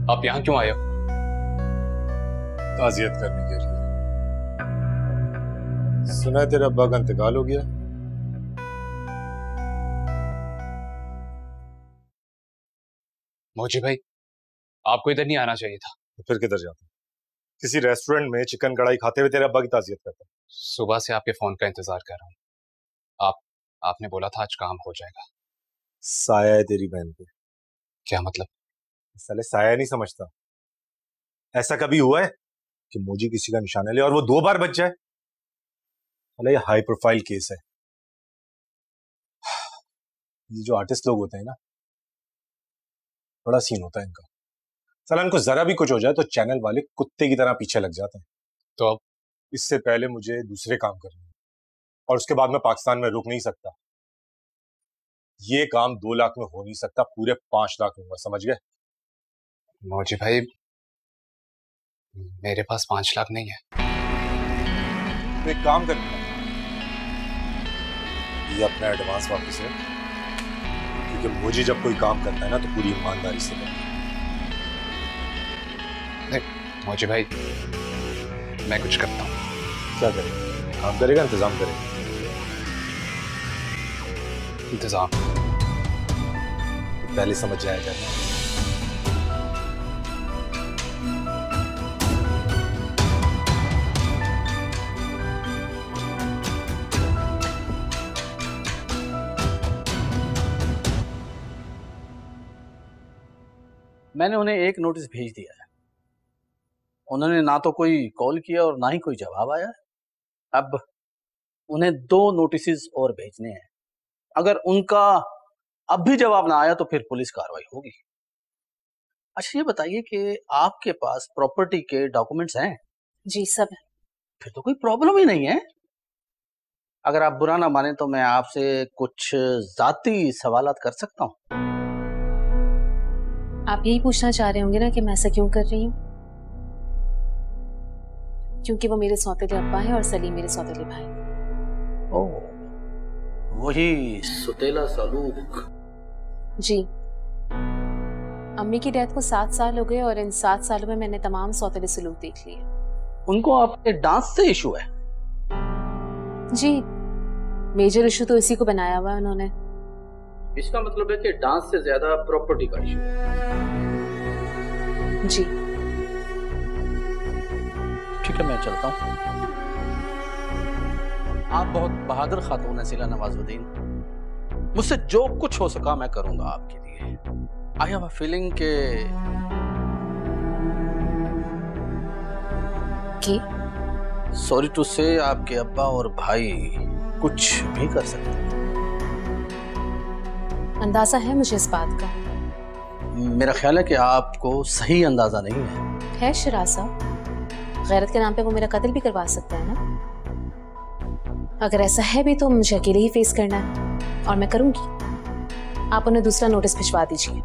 आप यहाँ क्यों आए हो? ताज़ियत करने के लिए। सुना है तेरा अब्बा का इंतकाल हो गया। मोची भाई, आपको इधर नहीं आना चाहिए था। तो फिर किधर जाता? किसी रेस्टोरेंट में चिकन कढ़ाई खाते हुए तेरे अब्बा की ताज़ियत करता। सुबह से आपके फोन का इंतजार कर रहा हूँ। आपने बोला था आज काम हो जाएगा। साया है तेरी बहन पे। क्या मतलब? साले साया नहीं समझता। ऐसा कभी हुआ है कि मोजी किसी का निशाना ले और वो 2 बार बच जाए? साले ये हाई प्रोफाइल केस है। ये जो आर्टिस्ट लोग होते हैं ना, बड़ा सीन होता है इनका। साला इनको जरा भी कुछ हो जाए तो चैनल वाले कुत्ते की तरह पीछे लग जाते हैं। तो अब इससे पहले मुझे दूसरे काम करने हैं और उसके बाद मैं पाकिस्तान में रुक नहीं सकता। ये काम 2 लाख में हो नहीं सकता, पूरे 5 लाख लूंगा, समझ गए? मोची भाई, मेरे पास 5 लाख नहीं है। तो एक काम करना, ये अपना एडवांस वापस है, क्योंकि मुझे जब कोई काम करता है ना तो पूरी ईमानदारी से करता है। मोची भाई, मैं कुछ करता हूँ। क्या करेगा? काम करेगा, इंतजाम करेगा? इंतजाम पहले समझ जाएगा ना। मैंने उन्हें एक नोटिस भेज दिया है। उन्होंने ना तो कोई कॉल किया और ना ही कोई जवाब आया। अब उन्हें 2 नोटिस और भेजने हैं। अगर उनका अब भी जवाब ना आया तो फिर पुलिस कार्रवाई होगी। अच्छा, ये बताइए कि आपके पास प्रॉपर्टी के डॉक्यूमेंट्स हैं? जी सब है। फिर तो कोई प्रॉब्लम ही नहीं है। अगर आप बुरा ना माने तो मैं आपसे कुछ जाती सवालात कर सकता हूँ? आप यही पूछना चाह रहे होंगे ना कि मैं ऐसा क्यों कर रही हूँ? क्योंकि वो मेरे सौतेले अब्बा है और सलीम मेरे सौतेले भाई। ओह, वही सुतेला सलूक। जी, अम्मी की डेथ को 7 साल हो गए और इन 7 सालों में मैंने तमाम सौतेले सलूक देख लिए। उनको आपके डांस से इशू है? जी, मेजर इशू तो इसी को बनाया हुआ है उन्होंने। इसका मतलब है कि डांस से ज्यादा प्रॉपर्टी का इशू है। जी ठीक है, मैं चलता हूँ। आप बहुत बहादुर खातून है ज़िला नवाजुद्दीन। मुझसे जो कुछ हो सका मैं करूंगा आपके लिए। आई हैव अ फीलिंग कि सॉरी टू से आपके अब्बा और भाई कुछ भी कर सकते हैं। अंदाजा है मुझे इस बात का। मेरा ख्याल है कि आपको सही अंदाजा नहीं है। शिराज साहब, गैरत के नाम पे वो मेरा कत्ल भी करवा सकता है ना? अगर ऐसा है भी तो मुझे अकेले ही फेस करना है और मैं करूंगी। आप उन्हें दूसरा नोटिस भिजवा दीजिए।